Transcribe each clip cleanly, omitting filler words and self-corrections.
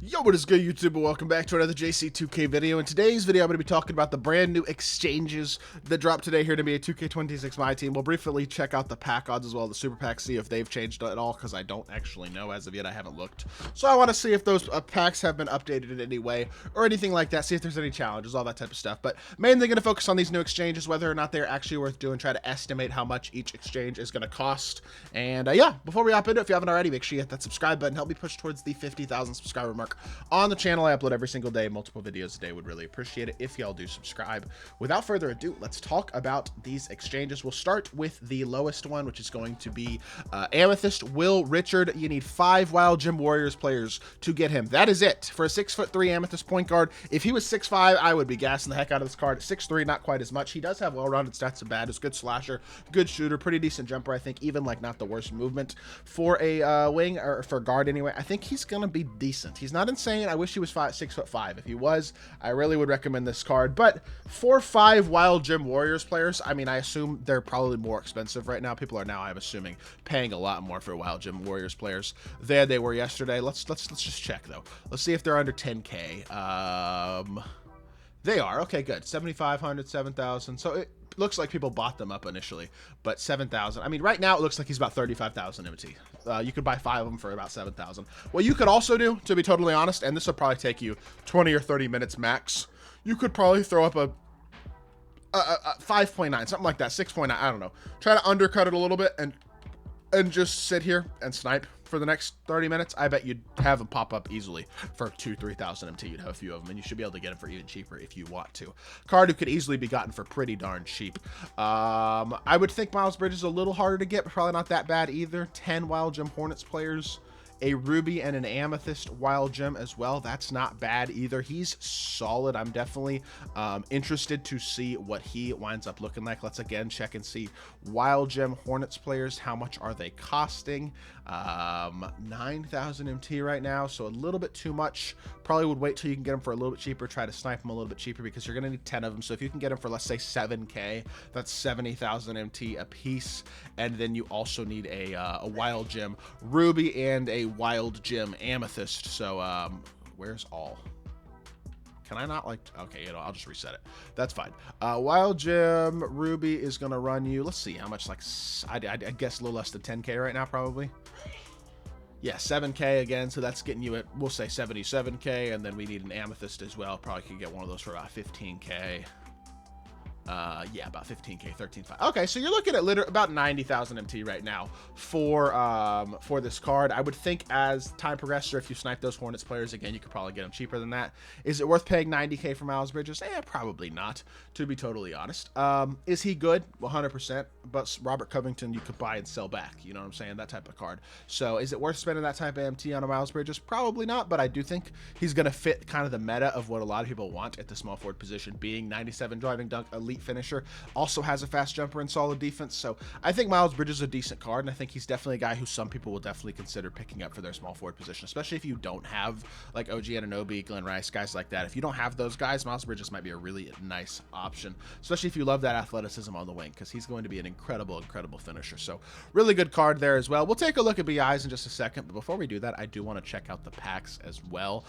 Yo, what is good, YouTube? Welcome back to another JC2K video. In today's video, I'm going to be talking about the brand new exchanges that dropped today here to be a 2K26 MyTEAM. We'll briefly check out the pack odds as well, the super packs, see if they've changed at all, because I don't actually know as of yet. I haven't looked. So I want to see if those packs have been updated in any way or anything like that, see if there's any challenges, all that type of stuff. But mainly going to focus on these new exchanges, whether or not they're actually worth doing, try to estimate how much each exchange is going to cost. And yeah, before we hop into it, if you haven't already, make sure you hit that subscribe button. Help me push towards the 50,000 subscriber mark on the channel. I upload every single day, multiple videos a day. Would really appreciate it if y'all do subscribe. Without further ado, let's talk about these exchanges. We'll start with the lowest one, which is going to be Amethyst Will Richard. You need 5 Wild Gym Warriors players to get him. That is it for a 6'3" Amethyst point guard. If he was 6'5", I would be gassing the heck out of this card. 6'3", not quite as much. He does have well-rounded stats of bad. He's a good slasher, good shooter, pretty decent jumper. I think even like not the worst movement for a wing, or for guard anyway. I think he's gonna be decent. He's not insane. I wish he was 6'5". If he was, I really would recommend this card. But for 5 Wild Gym Warriors players, I mean, I assume they're probably more expensive right now. People are now, I'm assuming, paying a lot more for Wild Gym Warriors players than they were yesterday. Let's just check though. Let's see if they're under 10K. They are. Okay, good. 7,500, 7,000. So it looks like people bought them up initially, but 7,000. I mean, right now it looks like he's about 35,000 MT. You could buy 5 of them for about 7,000. What you could also do, to be totally honest, and this will probably take you 20 or 30 minutes max, you could probably throw up a 5.9, something like that, 6.9. I don't know. Try to undercut it a little bit and just sit here and snipe for the next 30 minutes. I bet you'd have them pop up easily for 2,000-3,000 MT. You'd have a few of them, and you should be able to get them for even cheaper if you want to. Card who could easily be gotten for pretty darn cheap. I would think Miles Bridges is a little harder to get, but probably not that bad either. 10 Wild Gym Hornets players, a Ruby and an Amethyst Wild Gem as well. That's not bad either. He's solid. I'm definitely interested to see what he winds up looking like. Let's again check and see Wild Gem Hornets players. How much are they costing? 9,000 MT right now, so a little bit too much. Probably would wait till you can get them for a little bit cheaper. Try to snipe them a little bit cheaper because you're going to need 10 of them. So if you can get them for, let's say, 7K, that's 70,000 MT a piece. And then you also need a Wild Gem Ruby and a Wild Gem Amethyst. So where's all? Can I not, like, okay, you know, I'll just reset it. That's fine. Wild Gem Ruby is going to run you, let's see how much, like, I guess a little less than 10K right now, probably. Yeah, 7K again, so that's getting you at, we'll say 77K, and then we need an Amethyst as well. Probably could get one of those for about 15K. Yeah, about 15K, 13.5. Okay, so you're looking at about 90,000 MT right now for this card. I would think as time progresses, or if you snipe those Hornets players again, you could probably get them cheaper than that. Is it worth paying 90K for Miles Bridges? Probably not, to be totally honest. Is he good? 100%. But Robert Covington, you could buy and sell back. You know what I'm saying? That type of card. So is it worth spending that type of MT on a Miles Bridges? Probably not, but I do think he's going to fit kind of the meta of what a lot of people want at the small forward position, being 97 driving dunk, elite finisher, also has a fast jumper and solid defense. So I think Miles Bridges is a decent card, and I think he's definitely a guy who some people will definitely consider picking up for their small forward position, especially if you don't have like OG Anunoby, Glenn Rice, guys like that. If you don't have those guys, Miles Bridges might be a really nice option, especially if you love that athleticism on the wing, because he's going to be an incredible finisher. So really good card there as well. We'll take a look at BIs in just a second, but before we do that, I do want to check out the packs as well.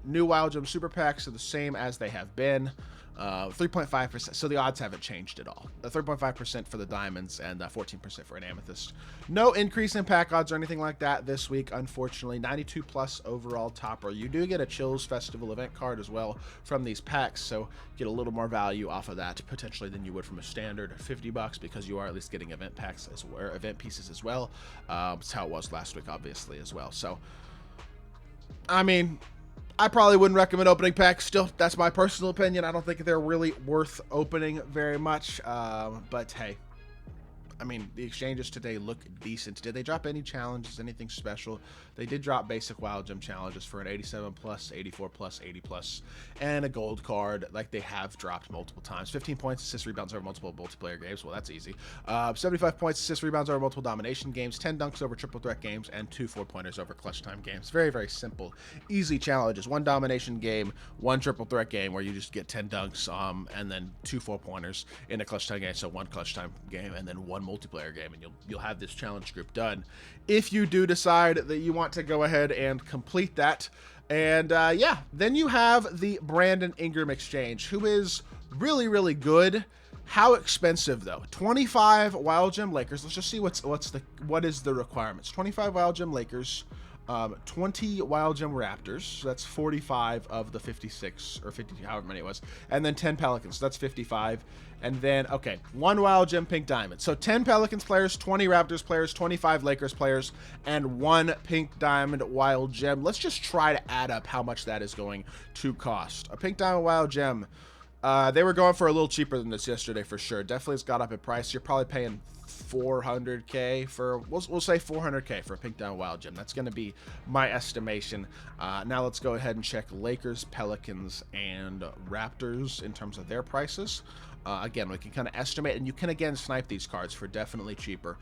New Wild Gem super packs are the same as they have been. 3.5%, so the odds haven't changed at all. 3.5% for the diamonds and 14% for an amethyst. No increase in pack odds or anything like that this week, unfortunately. 92 plus overall topper. You do get a Chills Festival event card as well from these packs, so get a little more value off of that potentially than you would from a standard $50, because you are at least getting event packs as well, or event pieces as well. It's how it was last week, obviously, as well. So I mean, I probably wouldn't recommend opening packs. Still, that's my personal opinion. I don't think they're really worth opening very much. But hey, I mean, the exchanges today look decent. Did they drop any challenges, anything special? They did drop basic Wild Gem challenges for an 87 plus, 84 plus, 80 plus, and a gold card, like they have dropped multiple times. 15 points, assist, rebounds over multiple multiplayer games. Well, that's easy. 75 points, assist, rebounds over multiple domination games, 10 dunks over triple threat games, and 2 4-pointers over clutch time games. Very, very simple, easy challenges. 1 domination game, 1 triple threat game where you just get 10 dunks, and then 2 4-pointers in a clutch time game. So 1 clutch time game, and then 1 multiplayer game, and you'll have this challenge group done if you do decide that you want to go ahead and complete that. And yeah, then you have the Brandon Ingram exchange, who is really, really good. How expensive though? 25 Wild Gem Lakers. Let's just see what is the requirements. 25 Wild Gem Lakers, 20 Wild Gem Raptors. So that's 45 of the 56 or 50, however many it was, and then 10 Pelicans. So that's 55. And then, okay, 1 Wild Gem Pink Diamond. So 10 Pelicans players, 20 Raptors players, 25 Lakers players, and 1 Pink Diamond Wild Gem. Let's just try to add up how much that is going to cost. A Pink Diamond Wild Gem. They were going for a little cheaper than this yesterday for sure. Definitely has got up in price. You're probably paying 400k for, we'll say 400k for a Pink Diamond Wild Gem. That's going to be my estimation. Now let's go ahead and check Lakers, Pelicans, and Raptors in terms of their prices. Again, we can kind of estimate, and you can again snipe these cards for definitely cheaper.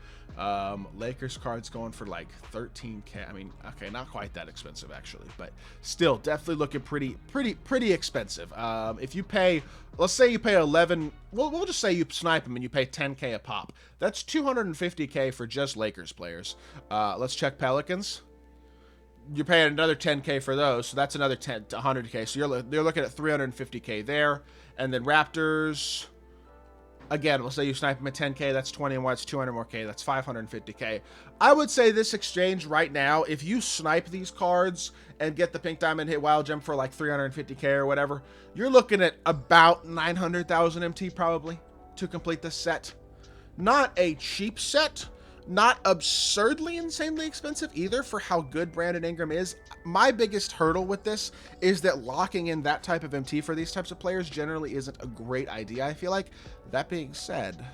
Lakers cards going for like 13k. I mean, okay, not quite that expensive actually, but still definitely looking pretty expensive. If you pay, let's say you pay 11, we'll just say you snipe them and you pay 10k a pop. That's 250k for just Lakers players. Let's check Pelicans. You're paying another 10k for those, so that's another 10 to 100k. So you're looking at 350k there. And then Raptors, again, we'll say you snipe them at 10k, that's 20 and what's 200 more k, that's 550k. I would say this exchange right now, if you snipe these cards and get the Pink Diamond hit Wild Gem for like 350k or whatever, you're looking at about 900,000 MT probably to complete this set. Not a cheap set. Not absurdly insanely expensive either for how good Brandon Ingram is. My biggest hurdle with this is that locking in that type of MT for these types of players generally isn't a great idea, I feel like. That being said,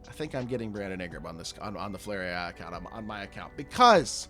I think I'm getting Brandon Ingram on this on the Flare AI account, on my account, because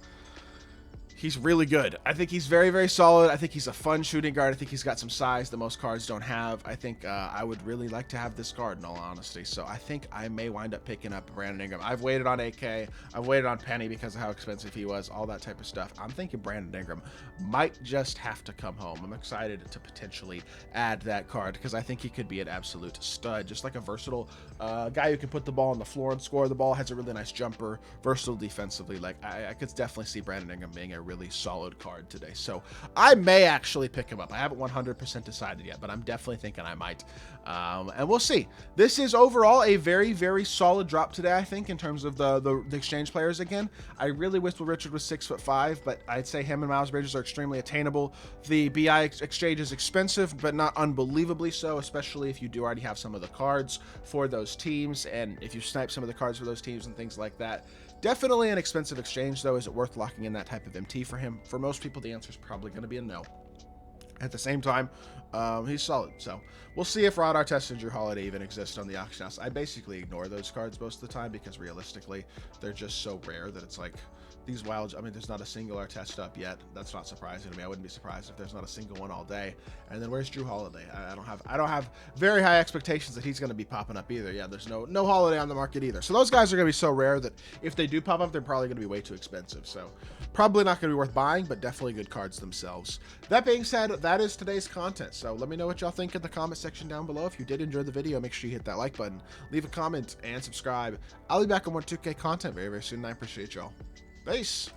he's really good. I think he's very, very solid. I think he's a fun shooting guard. I think he's got some size that most cards don't have. I think I would really like to have this card in all honesty. So I think I may wind up picking up Brandon Ingram. I've waited on AK. I've waited on Penny because of how expensive he was, all that type of stuff. I'm thinking Brandon Ingram might just have to come home. I'm excited to potentially add that card because I think he could be an absolute stud. Just like a versatile guy who can put the ball on the floor and score the ball, has a really nice jumper, versatile defensively. Like I could definitely see Brandon Ingram being a really solid card today. So I may actually pick him up. I haven't 100% decided yet, but I'm definitely thinking I might. And we'll see. This is overall a very, very solid drop today, I think, in terms of the exchange players again. I really wish Richard was 6'5", but I'd say him and Miles Bridges are extremely attainable. The BI exchange is expensive, but not unbelievably so, especially if you do already have some of the cards for those teams, and if you snipe some of the cards for those teams and things like that. Definitely an expensive exchange, though. Is it worth locking in that type of MT for him? For most people, the answer is probably going to be a no. At the same time, he's solid. So we'll see if Rod Artest and Drew Holiday even exist on the auction house. I basically ignore those cards most of the time because realistically, they're just so rare that it's like these wilds. I mean, there's not a single Artest up yet. That's not surprising to me. I wouldn't be surprised if there's not a single one all day. And then where's Drew Holiday? I don't have very high expectations that he's going to be popping up either. Yeah, there's no Holiday on the market either. So those guys are going to be so rare that if they do pop up, they're probably going to be way too expensive. So probably not going to be worth buying, but definitely good cards themselves. That being said, that is today's content. So let me know what y'all think in the comment section down below. If you did enjoy the video, make sure you hit that like button, leave a comment, and subscribe. I'll be back on more 2K content very, very soon, and I appreciate y'all. Peace.